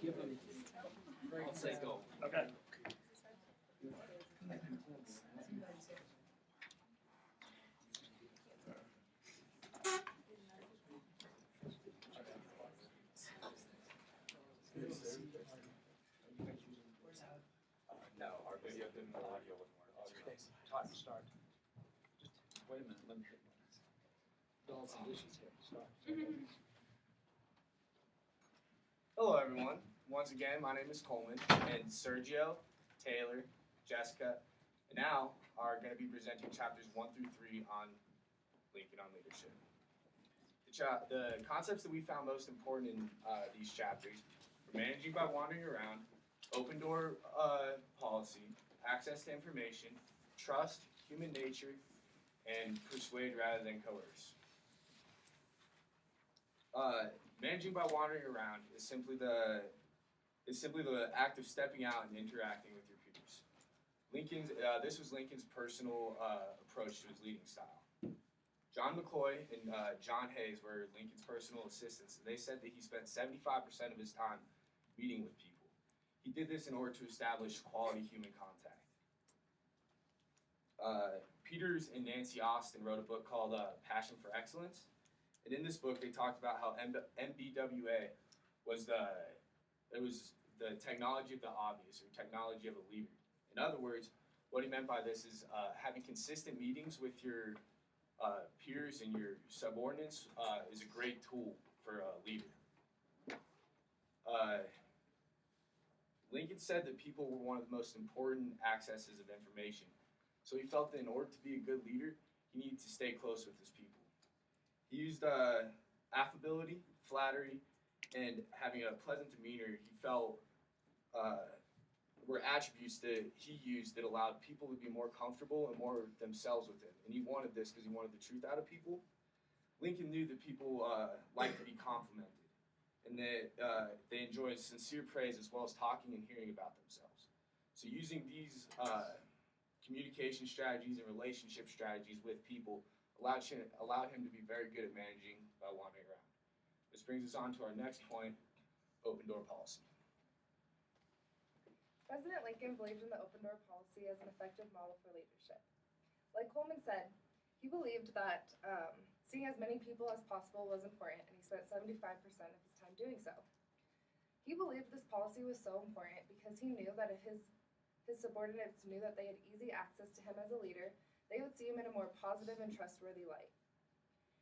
Give them. I'll say go. Okay. No, our video didn't, the audio wasn't working. Okay, time to start. Wait a minute, let me hit this. Don't have some dishes here. Start. Hello, everyone. Once again, my name is Coleman, and Sergio, Taylor, Jessica, and Al are going to be presenting chapters 1 through 3 on Lincoln on Leadership. The concepts that we found most important in these chapters were managing by wandering around, open door policy, access to information, trust, human nature, and persuade rather than coerce. Managing by wandering around is simply the act of stepping out and interacting with your peers. This was Lincoln's personal approach to his leading style. John McCloy and John Hayes were Lincoln's personal assistants, and they said that he spent 75% of his time meeting with people. He did this in order to establish quality human contact. Peters and Nancy Austin wrote a book called Passion for Excellence, and in this book they talked about how MBWA was the technology of the obvious, or technology of a leader. In other words, what he meant by this is having consistent meetings with your peers and your subordinates is a great tool for a leader. Lincoln said that people were one of the most important accesses of information, so he felt that in order to be a good leader, he needed to stay close with his people. He used affability, flattery, and having a pleasant demeanor. He felt were attributes that he used that allowed people to be more comfortable and more themselves with him. And he wanted this because he wanted the truth out of people. Lincoln knew that people liked to be complimented, and that they enjoyed sincere praise as well as talking and hearing about themselves. So using these communication strategies and relationship strategies with people allowed him to be very good at managing by wandering around. This brings us on to our next point, open door policy. President Lincoln believed in the open door policy as an effective model for leadership. Like Coleman said, he believed that seeing as many people as possible was important, and he spent 75% of his time doing so. He believed this policy was so important because he knew that if his subordinates knew that they had easy access to him as a leader, they would see him in a more positive and trustworthy light.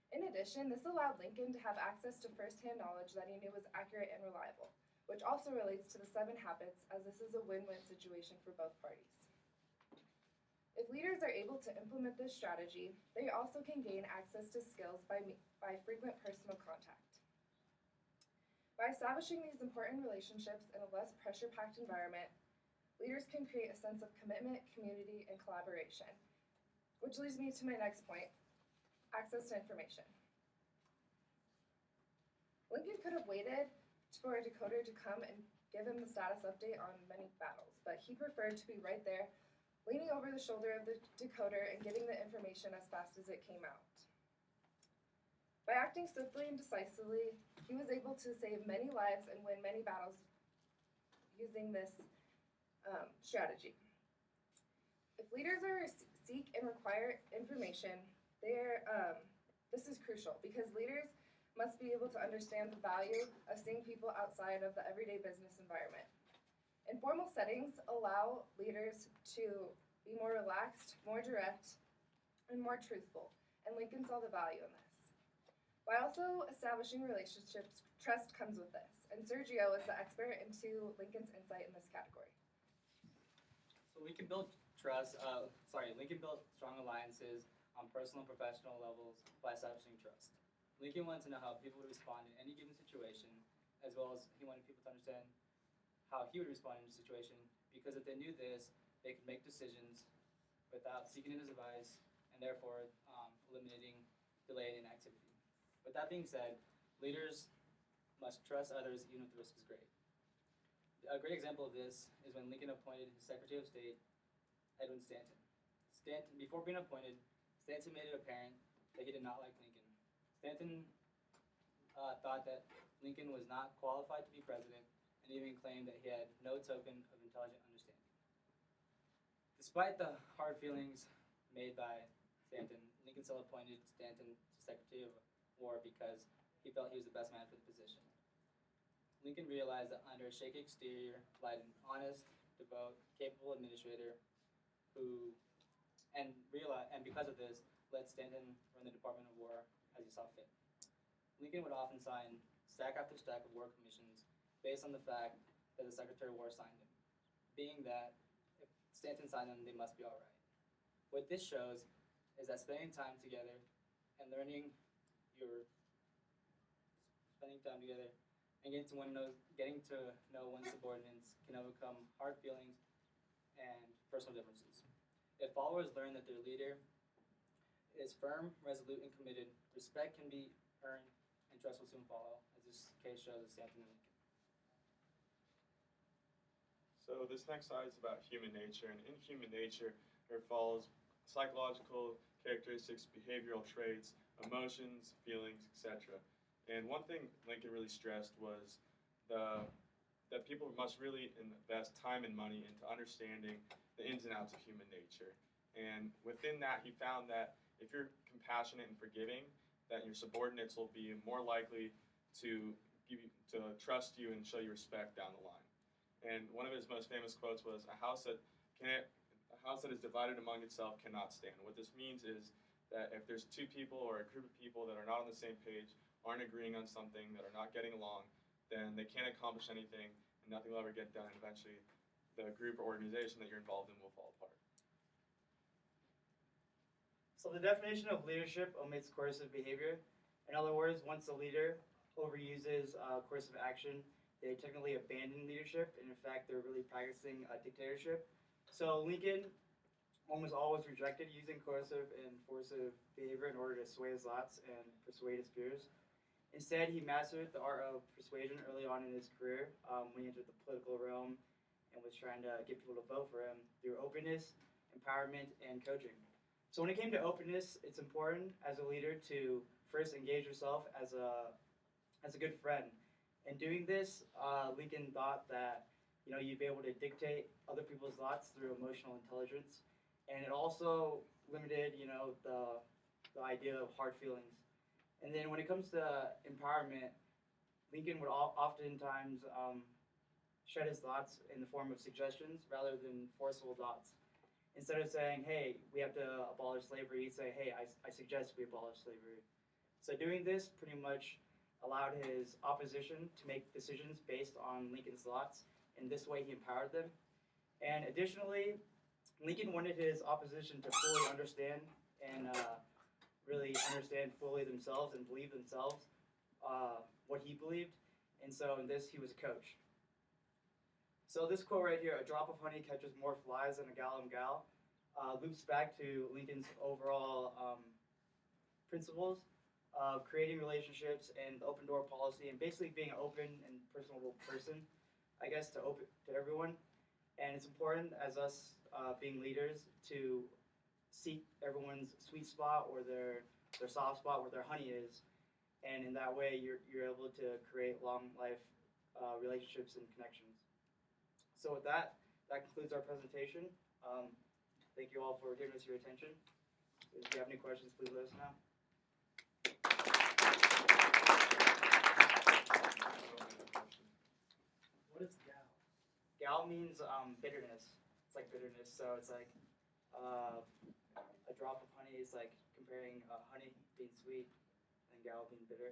In addition, this allowed Lincoln to have access to first-hand knowledge that he knew was accurate and reliable, which also relates to the 7 habits, as this is a win-win situation for both parties. If leaders are able to implement this strategy, they also can gain access to skills by frequent personal contact. By establishing these important relationships in a less pressure-packed environment, leaders can create a sense of commitment, community, and collaboration, which leads me to my next point, access to information. Lincoln could have waited for a decoder to come and give him the status update on many battles, but he preferred to be right there, leaning over the shoulder of the decoder and getting the information as fast as it came out. By acting swiftly and decisively, he was able to save many lives and win many battles using this strategy. If leaders seek and require information, this is crucial because leaders must be able to understand the value of seeing people outside of the everyday business environment. Informal settings allow leaders to be more relaxed, more direct, and more truthful, and Lincoln saw the value in this. By also establishing relationships, trust comes with this, and Sergio is the expert into Lincoln's insight in this category. So Lincoln built strong alliances on personal and professional levels by establishing trust. Lincoln wanted to know how people would respond in any given situation, as well as he wanted people to understand how he would respond in a situation, because if they knew this, they could make decisions without seeking his advice, and therefore eliminating delay and inactivity. With that being said, leaders must trust others even if the risk is great. A great example of this is when Lincoln appointed his Secretary of State, Edwin Stanton. Before being appointed, Stanton made it apparent that he did not like Lincoln. Stanton thought that Lincoln was not qualified to be president, and and even claimed that he had no token of intelligent understanding. Despite the hard feelings made by Stanton, Lincoln still appointed Stanton to Secretary of War because he felt he was the best man for the position. Lincoln realized that under a shaky exterior lied an honest, devout, capable administrator who, and because of this, let Stanton run the Department of War as he saw fit. Lincoln would often sign stack after stack of war commissions based on the fact that the Secretary of War signed them, being that if Stanton signed them, they must be all right. What this shows is that spending time together and getting to know one's subordinates can overcome hard feelings and personal differences. If followers learn that their leader is firm, resolute, and committed, respect can be earned and trust will soon follow, as this case shows with Stanton and Lincoln. So this next slide is about human nature, and in human nature, there follows psychological characteristics, behavioral traits, emotions, feelings, etc. And one thing Lincoln really stressed was that people must really invest time and money into understanding the ins and outs of human nature. And within that, he found that if you're compassionate and forgiving, that your subordinates will be more likely to trust you and show you respect down the line. And one of his most famous quotes was, a house that is divided among itself cannot stand. What this means is that if there's two people or a group of people that are not on the same page, aren't agreeing on something, that are not getting along, then they can't accomplish anything and nothing will ever get done. Eventually, the group or organization that you're involved in will fall apart. So the definition of leadership omits coercive behavior. In other words, once a leader overuses coercive action, they technically abandon leadership, and in fact, they're really practicing a dictatorship. So Lincoln almost always rejected using coercive and coercive behavior in order to sway his thoughts and persuade his peers. Instead, he mastered the art of persuasion early on in his career when he entered the political realm and was trying to get people to vote for him through openness, empowerment, and coaching. So when it came to openness, it's important as a leader to first engage yourself as a good friend. In doing this, Lincoln thought that you'd be able to dictate other people's thoughts through emotional intelligence, and it also limited the idea of hard feelings. And then when it comes to empowerment, Lincoln would oftentimes shed his thoughts in the form of suggestions rather than forceful thoughts. Instead of saying, hey, we have to abolish slavery, he'd say, hey, I suggest we abolish slavery. So doing this pretty much allowed his opposition to make decisions based on Lincoln's thoughts. In this way, he empowered them. And additionally, Lincoln wanted his opposition to fully understand and really understand fully themselves and believe themselves what he believed. And so in this, he was a coach. So this quote right here, a drop of honey catches more flies than a gallon gal, loops back to Lincoln's overall principles of creating relationships and the open door policy and basically being an open and personable person, I guess, to everyone. And it's important as us being leaders to seek everyone's sweet spot or their soft spot where their honey is. And in that way, you're able to create long life relationships and connections. So with that concludes our presentation. Thank you all for giving us your attention. If you have any questions, please let us know. What is gal? Gal means bitterness. It's like bitterness. So it's like a drop of honey is like comparing honey being sweet and gal being bitter.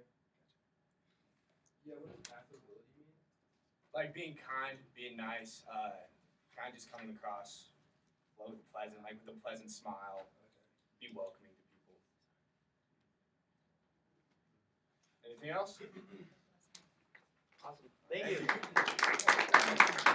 Yeah, what does affability mean? Like being kind, being nice, kind of just coming across with a pleasant smile, be welcoming to people. Anything else? Awesome. Thank you.